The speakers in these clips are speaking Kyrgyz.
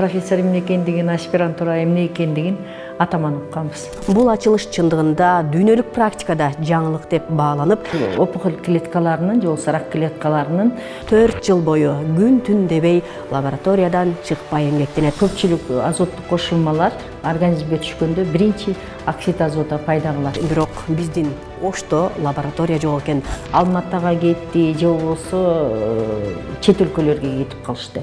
профессор эмне экендигин, аспирантура эмне экендигин атаман укканбыз. Бул ачылыш чындыгында дүйнөлүк практикада жаңылык деп бааланып, Опухоль клеткаларынын же болбосо рак клеткаларынын 4 жыл бою күн түн дебей лабораториядан чыкпай эмгектенет. көпчүлүк азоттук кошулмалар организмге түшкөндө биринчи оксид азота пайда кылат. Бирок биздин Ошто лаборатория жок экен. Алматага кетти же болбосо чет өлкөлөргө кетип калышты.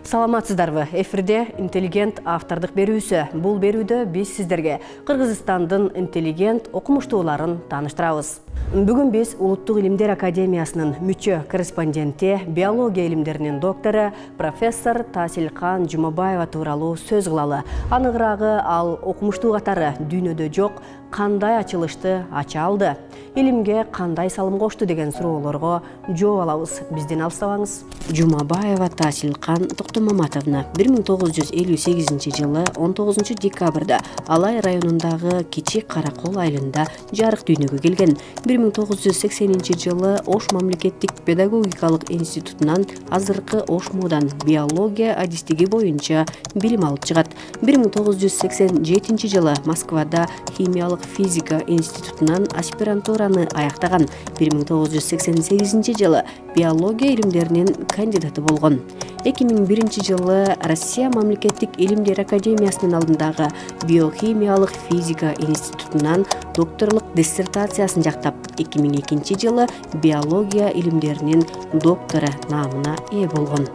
Саламатсыздарбы? Эфирде интеллигент автордук берүүсү. Бул берүүдө биз сиздерге Кыргызстандын интеллигент окумуштууларын тааныштырабыз. Бүгүн биз Улуттук илимдер академиясынын мүчө корреспонденти, биология илимдеринин доктору, профессор Таасилкан Жумабаева тууралуу сөз кылалы. Аныгыраагы ал окумуштуу катары дүйнөдө жок кандай ачылышты ача алды? Илимге кандай салым кошту деген суроолорго жооп алабыз. Бизден алыстабаңыз. Жумабаева Таасилкан Токтомаматовна 1958 жылы 19 декабрда Алай районундагы Кичи Каракол айылында жарык дүйнөгө келген. 1980 жылы Ош мамлекеттик педагогикалык институтунан азыркы Ош муудан биология адистиги боюнча билим алып чыгат. 1987 жылы Москвада химиялык физика институтунан аспирантураны аяктаган. 1988 жылы биология илимдеринин кандидаты болгон. 2001 жылы Россия мамлекеттик илимдер академиясынын алдындагы биохимиялык физика институтунан докторлук диссертациясын жактап, 2002 жылы биология илимдеринин доктору наамына ээ болгон.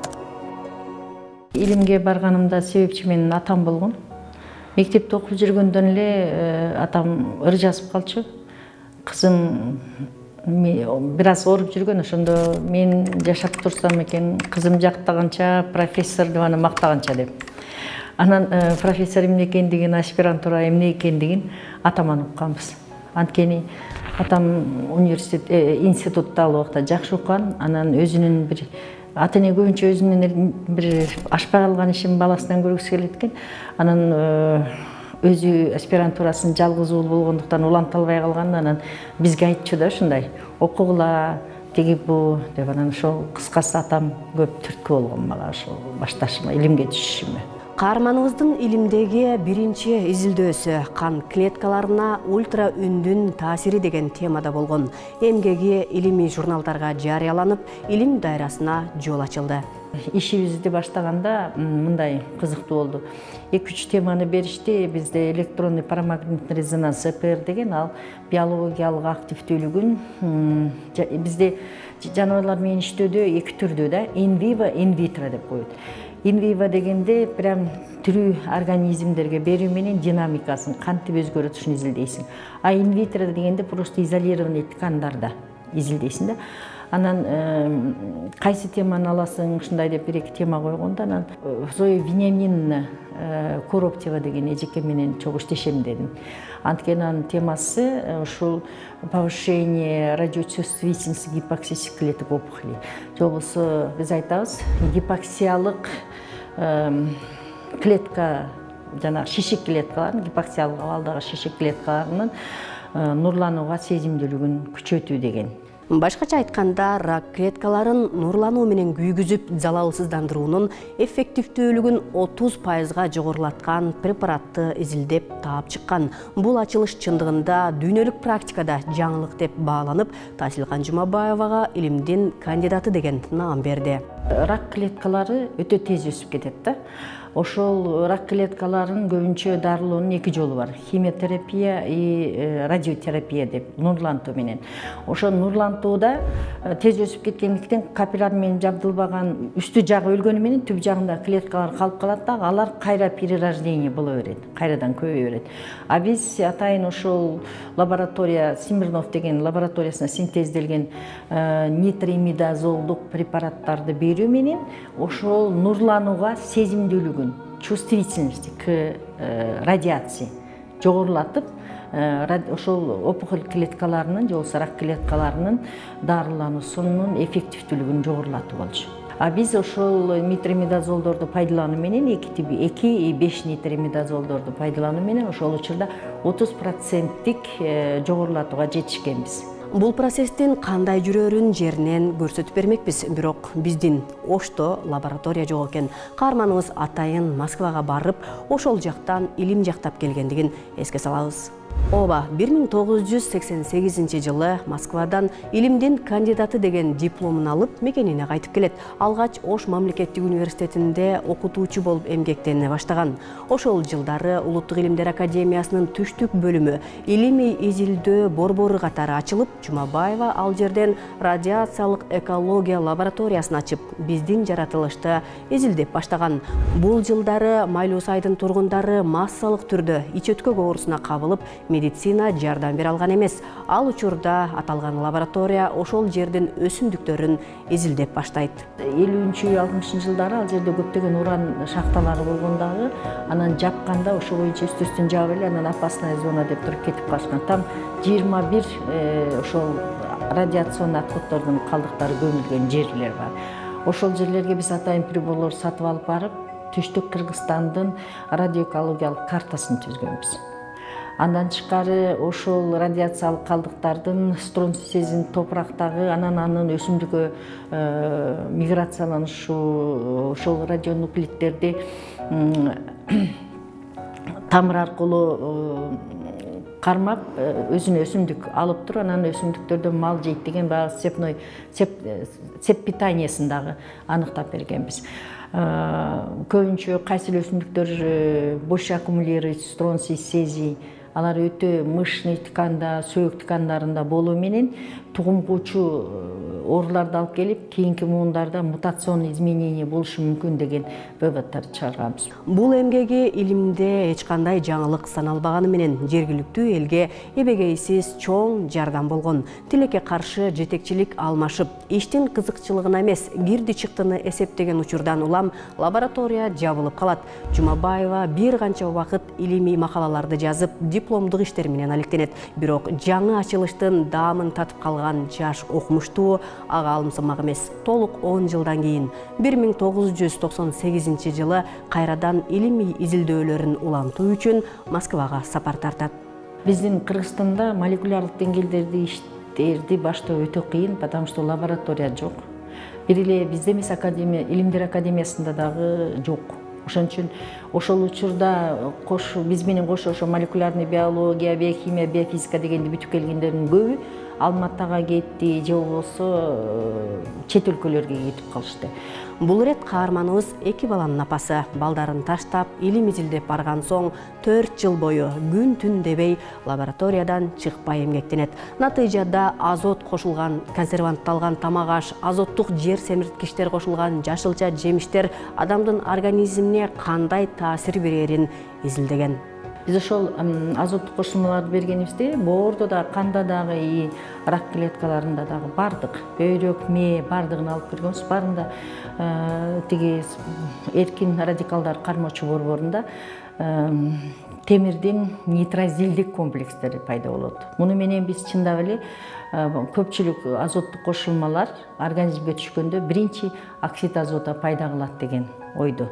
Илимге барганымда себепчи менин атам болгон. Мектепте окуп жүргөндөн эле атам ыр жазып калчу. Кызым бир аз ооруп жүргөн, ошондо мен жашап турсам экен, кызым жактаганча профессор деп аны мактаганча деп. Анан профессор эмне экендигин, аспирантура эмне экендигин атаман укканбыз. Анткени атам институтта ал убакта жакшы уккан, анан өзүнүн бир ата эне көбүнчө өзүнүн бир ашпай калган ишин баласынан көргүсү келет экен. Анан өзү аспирантурасын жалгыз уул болгондуктан уланта албай калган. Анан бизге айтчу да ушундай: окугула, тиги бу деп. Анан ошол кыскасы атам көп түрткү болгон мага ошол башташыма, илимге түшүшүмө. Каарманыбыздын илимдеги биринчи изилдөөсү кан клеткаларына ультра үндүн таасири деген темада болгон. Эмгеги илимий журналдарга жарыяланып, илим дайрасына жол ачылды. Ишибизди баштаганда мындай кызыктуу болду. 2-3 теманы беришти. Бизде электронный парамагнитный резонанс ЭПР деген, ал биологиялык активдүүлүгүн бизде жаныбарлар менен иштөөдө эки түрдүү да, in vivo, in vitro деп коет. In vivo дегенде прям тирүү организмдерге берүү менен динамикасын кантип өзгөрөт ушуну изилдейсиң. А in vitro дегенде просто изолированный ткандарда изилдейсиң да. Анан кайсы теманы аласың, ушундай деп бир-эки тема койгондо, анан Зоя Вениаминовна Коробтева деген эжеке менен чогуу иштешем дедим. Анткени анын темасы ушул повышение радиочувствительности гипоксических клеток опухоли. Же болбосо биз айтабыз, гипоксиялык клетка, жанагы шишик клеткаларын, гипоксиялык абалдагы шишик клеткаларынын нурланууга сезимдүүлүгүн күчөтүү деген. Башкача айтканда, рак клеткаларын нурлануу менен күйгүзүп залалсыздандыруунун эффективдүүлүгүн 30%га жогорулаткан препаратты изилдеп таап чыккан. Бул ачылыш чындыгында дүйнөлүк практикада жаңылык деп бааланып, Таасилкан Жумабаевага илимдин кандидаты деген наам берди. Рак клеткалары өтө тез өсүп кетет да. Ошол рак клеткаларын көбүнчө дарылоонун эки жолу бар: химиотерапия и радиотерапия деп, нурлантуу менен. Ошо нурлантууда тез өсүп кеткендиктен капилляр менен жабдылбаган үстү жагы өлгөнү менен түп жагында клеткалар калып калат да, алар кайра перерождение боло берет, кайрадан көбөйө берет. А биз атайын ошол лаборатория, Смирнов деген лабораториясына синтезделген нитроимидазолдук препараттарды берүү менен ошол нурланууга сезимдүүлүгүн, чувствительности к радиации жогорулатып, ошол опухоль клеткаларынын же болбосо рак клеткаларынын дарылануусунун эффективдүүлүгүн жогорулатып болчу. А биз ошол нитроимидазолдорду пайдалануу менен 2,5 нитроимидазолдорду пайдалануу менен ошол учурда 30%-тик жогорулатууга жетишкенбиз. Бул процесстин кандай жүрөрүн жеринен көрсөтүп бермекпиз, бирок биздин Ошто лаборатория жок экен. Каарманыбыз атайын Москвага барып, ошол жактан илим жактап келгендигин эске салабыз. Ооба, 1988 жылы Москвадан илимдин кандидаты деген дипломун алып, мекенине кайтып келет. Алгач Ош мамлекеттик университетинде окутуучу болуп эмгектене баштаган. Ошол жылдары Улуттук илимдер академиясынын түштүк бөлүмү илимий изилдөө борбору катары ачылып, Жумабаева ал жерден радиациялык экология лабораториясын ачып, биздин жаратылышты изилдеп баштаган. Бул жылдары Майлуу Сайдын тургундары массалык түрдө ич өткөк оорусуна кабылып, медицина жардам бере алган эмес. Ал учурда аталган лаборатория ошол жердин өсүмдүктөрүн изилдеп баштайт. 50-60 жылдары ал жерде көптөгөн уран шахталары болгондагы, анан жапканда ошо боюнча үстүстөн жаап эле, анан опасная зона деп туруп кетип калышкан. Там 21 ошол радиационный отходдордун калдыктары көмүлгөн жерлер бар. Ошол жерлерге биз атайын приборлор сатып алып барып, түштүк Кыргызстандын радиоэкологиялык картасын түзгөнбүз. Андан тышкары ошол радиациялык калдыктардын стронций сезин топурактагы, анан өсүмдүккө миграцияланышы, ошол радионуклидтерди тамыр аркылуу кармап, өзүнө өсүмдүк алып туруп, анан өсүмдүктөрдөн мал жейт деген баягы цепь питаниясын дагы аныктап бергенбиз. Көбүнчө кайсы өсүмдүктөр бош аккумулирует стронций, цезий, алар өтө мышный тканда, сөөк ткандарында болуу менен тугумгуучу ооруларды алып келип, кийинки муундарда мутационный изменение болушу мүмкүн деген выводдорду чыгарганбыз. Бул эмгеги илимде эч кандай жаңылык саналбаганы менен жергиликтүү элге эбегейсиз чоң жардам болгон. Тилекке каршы жетекчилик алмашып, иштин кызыкчылыгына эмес, кирди-чыктыны эсептеген учурдан улам лаборатория жабылып калат. Жумабаева бир канча убакыт илимий макалаларды жазып, дипломдук иштер менен алектенет. Бирок жаңы ачылыштын даамын татып калган жаш окумуштуу ага алымсымак эмес. Толук 10 жылдан кийин 1998 жылы кайрадан илимий изилдөөлөрүн улантуу үчүн Москвага сапар тартат. Биздин Кыргызстанда молекулярлык деңгээлдерди иштерди баштоо өтө кыйын, потому что лаборатория жок. Бир эле бизде эмес, илимдер академиясында дагы жок. Ошон үчүн ошол учурда биз менен кошо ошо молекулярный биология, биохимия, биофизика дегенди бүтүп келгендердин көбү Алматага кетти, же болбосо чет өлкөлөргө кетип калышты. Бул ирет каарманыбыз 2 баланын апасы. Балдарын таштап, илим изилдеп барган соң 4 жыл бою күн түн дебей лабораториядан чыкпай эмгектенет. Натыйжада азот кошулган, консервантталган тамак аш, азоттук жер семирткичтер кошулган жашылча жемиштер адамдын организмине кандай таасир берерин изилдеген. Биз ошол азоттук кошулмаларды бергенибизде, боордо да, канда дагы и рак клеткаларында дагы бардык, бөйрөк, мээ бардыгын алып көргөнбүз. Барында тиги эркин радикалдар кармоочу борборунда темирдин нейтрозилдик комплекстери пайда болот. Муну менен биз чындап эле көпчүлүк азоттук кошулмалар организмге түшкөндө биринчи оксид азота пайда кылат деген ойду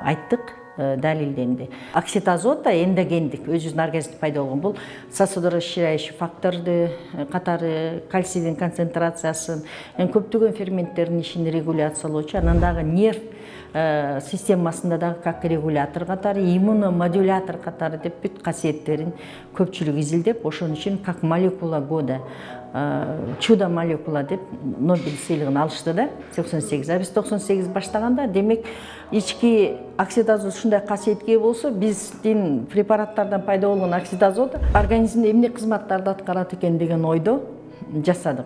айттык. Далилденди. Оксид азота эндогендик, өзүнүн организмде пайда болгон. Бул сосудорасширяющий факторду катары, кальцийдин концентрациясын, көптөгөн ферменттердин ишин регуляциялоочу, анан дагы нерв системасында дагы как регулятор катары, иммуномодулятор катары деп бүт касиеттерин көпчүлүк изилдеп, ошон үчүн как молекула года, чудо молекула деп Нобель сыйлыгын алышты да, 98. А биз 98 баштаганда, демек ички оксид азот ушундай касиетке ээ болсо, биздин препараттардан пайда болгон оксид азот организмде эмне кызматтарды аткарат экен деген ойдо жасадык.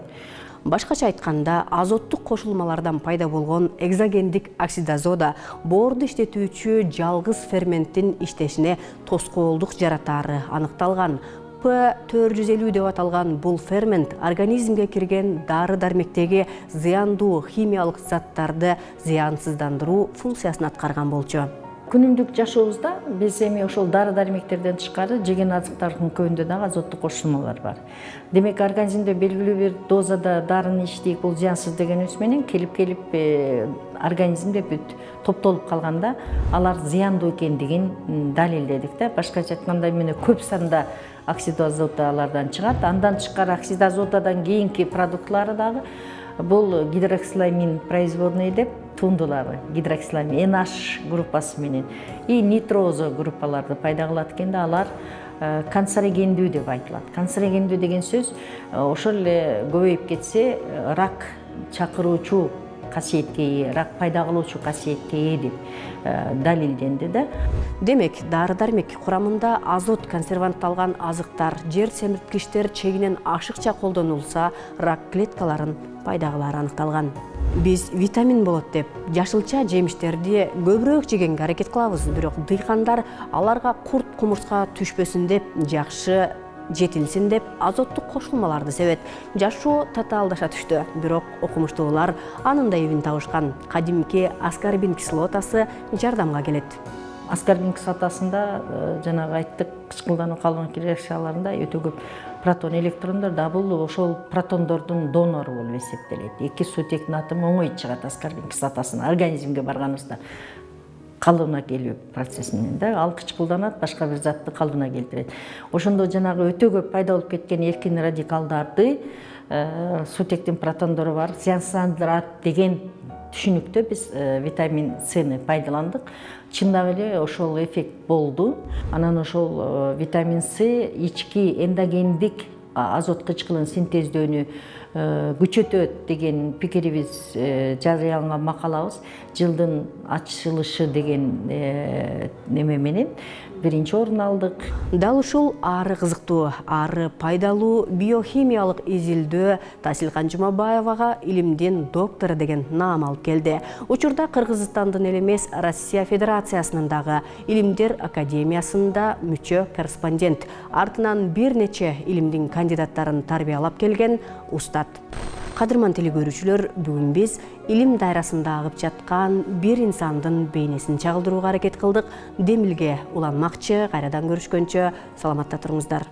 Башкача айтканда, азоттук кошулмалардан пайда болгон экзогендик оксидазода боорду иштетүүчү жалгыз ферменттин иштешине тоскоолдук жаратаары аныкталган. P450 деп аталган бул фермент организмге кирген дары-дармектеги зыяндуу химиялык заттарды зыянсыздандыруу функциясын аткарган болчу. Күнүмдүк жашообузда биз эми ошол дары дармектерден тышкары жеген азыктардын көбүндө дагы азоттук кошулмалар бар. Демек организмде белгилүү бир дозада дарыны ичтик, бул зыянсыз дегенибиз менен келип организмде бүт топтолуп калганда алар зыяндуу экендигин далилдедик да. Башкача айтканда эмне көп санда оксид азота алардан чыгат. Андан тышкары оксид азотадан кийинки продуктлары дагы бул гидроксиламин производный деп тундулары, гидроксиламин NH группасы менен и нитроза группаларды пайда кылат экен да, алар канцерогендүү деп айтылат. Канцерогендүү деген сөз ошол эле көбөйүп кетсе рак чакыруучу касиетке ээ, рак пайда кылуучу касиетке ээ деп далилденди да. Демек, дары-дармек курамында азот консервантталган азыктар, жер семирткичтер чегинен ашыкча колдонулса, рак клеткаларын пайда кылары аныкталган. Биз витамин болот деп жашылча жемиштерди көбүрөөк жегенге аракет кылабыз, бирок дыйкандар аларга курт кумурска түшпөсүн деп, жакшы жетилсин деп азоттук кошулмаларды себет. Жашоо татаалдаша түштү, бирок окумуштуулар анын да эбин табышкан. Кадимки аскорбин кислотасы жардамга келет. Аскорбин кислотасында жанагы айттык, кычкылдануу калыбын реакцияларында өтө көп протон, электрондор да бул ошол протондордун донору болуп эсептелет. Эки сутектин атому оңой чыгат аскорбин кислотасынын организмге барганыбызда. Калыбына келүү процессинен да, ал кычкылданат, башка бир затты калыбына келтирет. Ошондо жанагы өтө көп пайда болуп кеткен эркин радикалдарды сутектин протондору бар, зыянсыздандырат деген түшүнүктө биз витамин Сны пайдаландык. Чындап эле ошол эффект болду. Анан ошол витамин С ички эндогендик азот кычкылын синтездөөнү күчөтөт деген пикирибиз жарыяланган макалабыз жылдын ачылышы деген неме менен биринчи орун алдык. Дал ушул ары кызыктуу, ары пайдалуу биохимиялык изилдөө Тасилкан Жумабаевага илимдин доктору деген наам алып келди. Учурда Кыргызстандын эле эмес, Россия Федерациясынын дагы Илимдер Академиясында мүчө корреспондент, артынан бир нече илимдин кандидаттарын тарбиялап келген устат. Кадырман телекөрүүчүлөр, бүгүн биз илим дайрасында агып жаткан бир инсандын бейнесин чагылдырууга аракет кылдык. Демилге уланмакчы, кайрадан көрүшкөнчө саламатта туруңуздар.